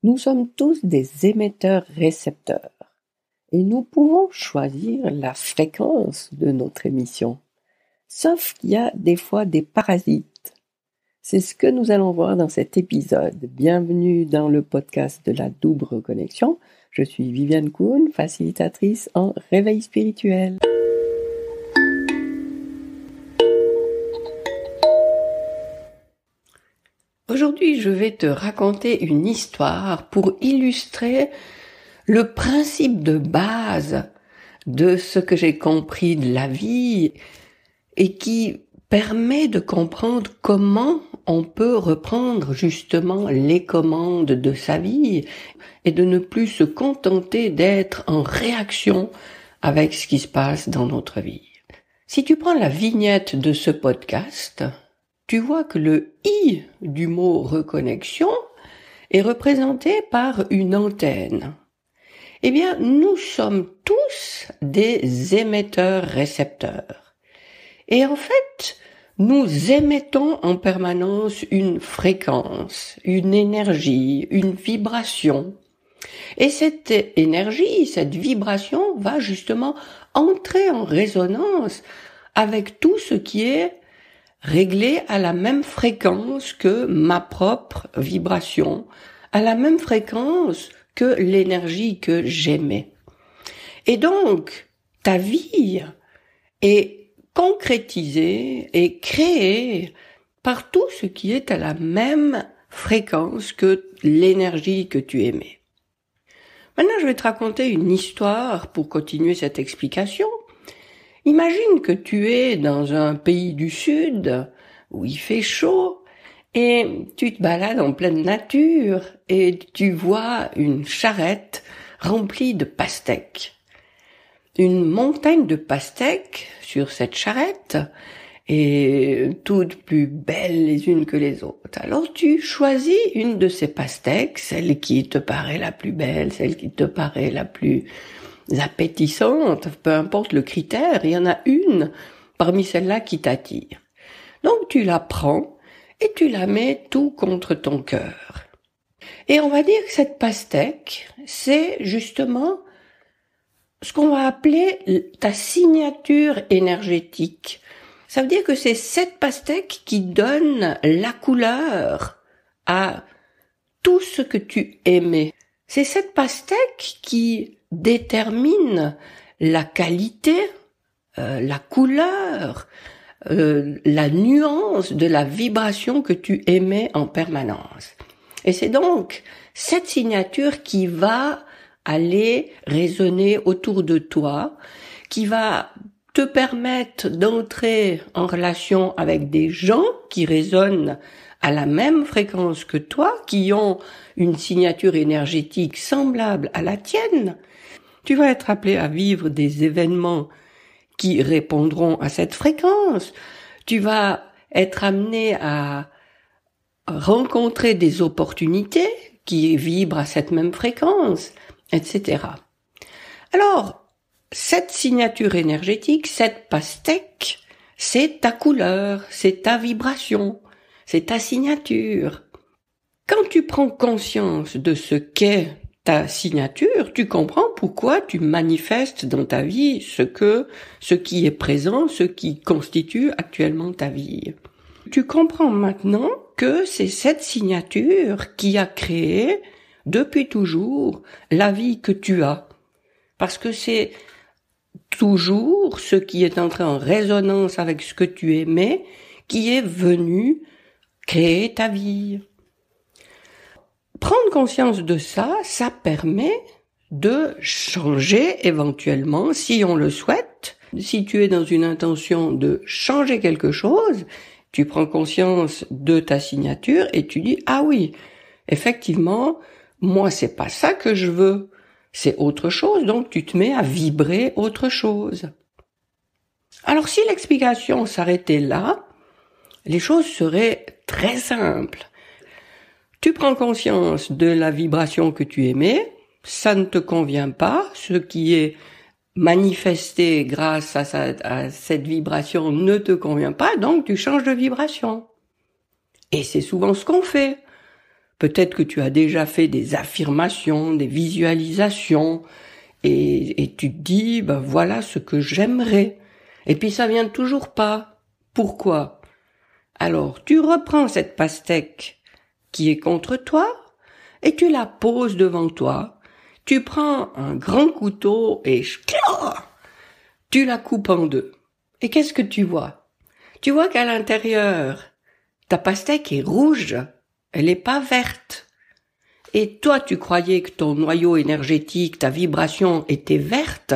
Nous sommes tous des émetteurs-récepteurs et nous pouvons choisir la fréquence de notre émission. Sauf qu'il y a des fois des parasites. C'est ce que nous allons voir dans cet épisode. Bienvenue dans le podcast de la double reconnexion. Je suis Viviane Kuhn, facilitatrice en réveil spirituel. Aujourd'hui, je vais te raconter une histoire pour illustrer le principe de base de ce que j'ai compris de la vie et qui permet de comprendre comment on peut reprendre justement les commandes de sa vie et de ne plus se contenter d'être en réaction avec ce qui se passe dans notre vie. Si tu prends la vignette de ce podcast, tu vois que le « i » du mot « reconnexion » est représenté par une antenne. Eh bien, nous sommes tous des émetteurs-récepteurs. Et en fait, nous émettons en permanence une fréquence, une énergie, une vibration. Et cette énergie, cette vibration va justement entrer en résonance avec tout ce qui est réglé à la même fréquence que ma propre vibration, à la même fréquence que l'énergie que j'émets. Et donc, ta vie est concrétisée et créée par tout ce qui est à la même fréquence que l'énergie que tu émets. Maintenant, je vais te raconter une histoire pour continuer cette explication. Imagine que tu es dans un pays du Sud où il fait chaud et tu te balades en pleine nature et tu vois une charrette remplie de pastèques. Une montagne de pastèques sur cette charrette et toutes plus belles les unes que les autres. Alors tu choisis une de ces pastèques, celle qui te paraît la plus belle, celle qui te paraît la plus appétissante, peu importe le critère, il y en a une parmi celles-là qui t'attire. Donc tu la prends et tu la mets tout contre ton cœur. Et on va dire que cette pastèque, c'est justement ce qu'on va appeler ta signature énergétique. Ça veut dire que c'est cette pastèque qui donne la couleur à tout ce que tu aimais. C'est cette pastèque qui détermine la qualité, la couleur, la nuance de la vibration que tu émets en permanence. Et c'est donc cette signature qui va aller résonner autour de toi, qui va te permettre d'entrer en relation avec des gens qui résonnent à la même fréquence que toi, qui ont une signature énergétique semblable à la tienne. Tu vas être appelé à vivre des événements qui répondront à cette fréquence. Tu vas être amené à rencontrer des opportunités qui vibrent à cette même fréquence, etc. Alors, cette signature énergétique, cette pastèque, c'est ta couleur, c'est ta vibration, c'est ta signature. Quand tu prends conscience de ce qu'est ta signature, tu comprends pourquoi tu manifestes dans ta vie ce qui est présent, ce qui constitue actuellement ta vie. Tu comprends maintenant que c'est cette signature qui a créé, depuis toujours, la vie que tu as. Parce que c'est toujours ce qui est entré en résonance avec ce que tu aimais qui est venu créer ta vie. Prendre conscience de ça, ça permet de changer éventuellement, si on le souhaite. Si tu es dans une intention de changer quelque chose, tu prends conscience de ta signature et tu dis « Ah oui, effectivement, moi c'est pas ça que je veux, c'est autre chose », donc tu te mets à vibrer autre chose. Alors si l'explication s'arrêtait là, les choses seraient très simples. Tu prends conscience de la vibration que tu émets, ça ne te convient pas, ce qui est manifesté grâce à cette vibration ne te convient pas, donc tu changes de vibration. Et c'est souvent ce qu'on fait. Peut-être que tu as déjà fait des affirmations, des visualisations, et tu te dis, ben voilà ce que j'aimerais. Et puis ça vient toujours pas. Pourquoi? Alors tu reprends cette pastèque qui est contre toi, et tu la poses devant toi. Tu prends un grand couteau et tu la coupes en deux. Et qu'est-ce que tu vois? Tu vois qu'à l'intérieur, ta pastèque est rouge, elle n'est pas verte. Et toi, tu croyais que ton noyau énergétique, ta vibration était verte,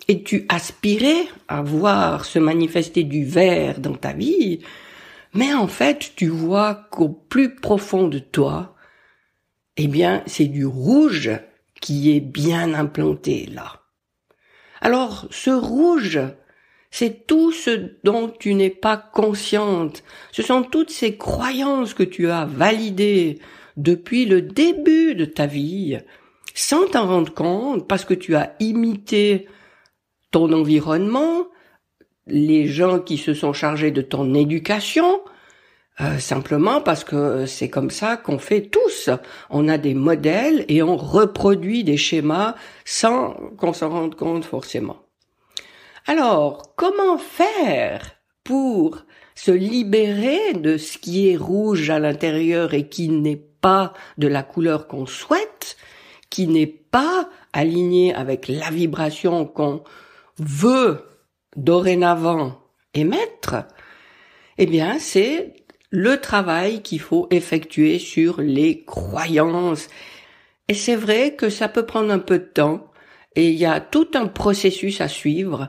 et tu aspirais à voir se manifester du vert dans ta vie, mais en fait, tu vois qu'au plus profond de toi, eh bien, c'est du rouge qui est bien implanté là. Alors, ce rouge, c'est tout ce dont tu n'es pas consciente. Ce sont toutes ces croyances que tu as validées depuis le début de ta vie, sans t'en rendre compte, parce que tu as imité ton environnement, les gens qui se sont chargés de ton éducation, simplement parce que c'est comme ça qu'on fait tous. On a des modèles et on reproduit des schémas sans qu'on s'en rende compte forcément. Alors, comment faire pour se libérer de ce qui est rouge à l'intérieur et qui n'est pas de la couleur qu'on souhaite, qui n'est pas aligné avec la vibration qu'on veut dorénavant émettre? Eh bien, c'est le travail qu'il faut effectuer sur les croyances. Et c'est vrai que ça peut prendre un peu de temps et il y a tout un processus à suivre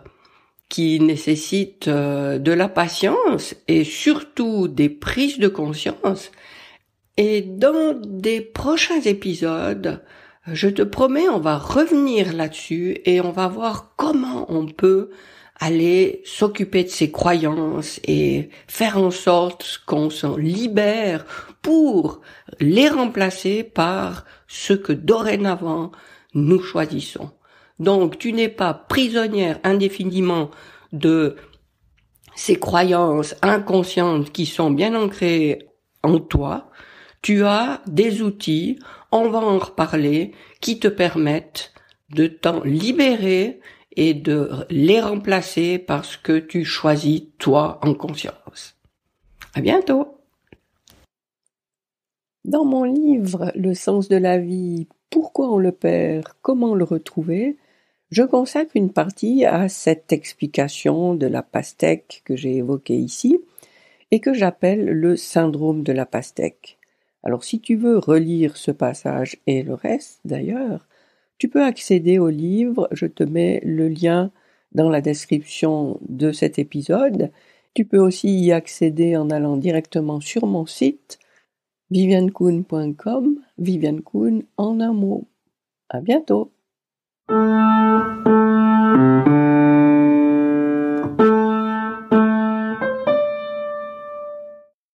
qui nécessite de la patience et surtout des prises de conscience. Et dans des prochains épisodes, je te promets, on va revenir là-dessus et on va voir comment on peut aller s'occuper de ses croyances et faire en sorte qu'on s'en libère pour les remplacer par ce que dorénavant nous choisissons. Donc, tu n'es pas prisonnière indéfiniment de ces croyances inconscientes qui sont bien ancrées en toi. Tu as des outils, on va en reparler, qui te permettent de t'en libérer et de les remplacer parce que tu choisis toi en conscience. À bientôt! Dans mon livre « Le sens de la vie, pourquoi on le perd, comment le retrouver ?» je consacre une partie à cette explication de la pastèque que j'ai évoquée ici et que j'appelle le syndrome de la pastèque. Alors si tu veux relire ce passage et le reste d'ailleurs, tu peux accéder au livre, je te mets le lien dans la description de cet épisode. Tu peux aussi y accéder en allant directement sur mon site viviannekoun.com, Vivianne Koun en un mot. À bientôt!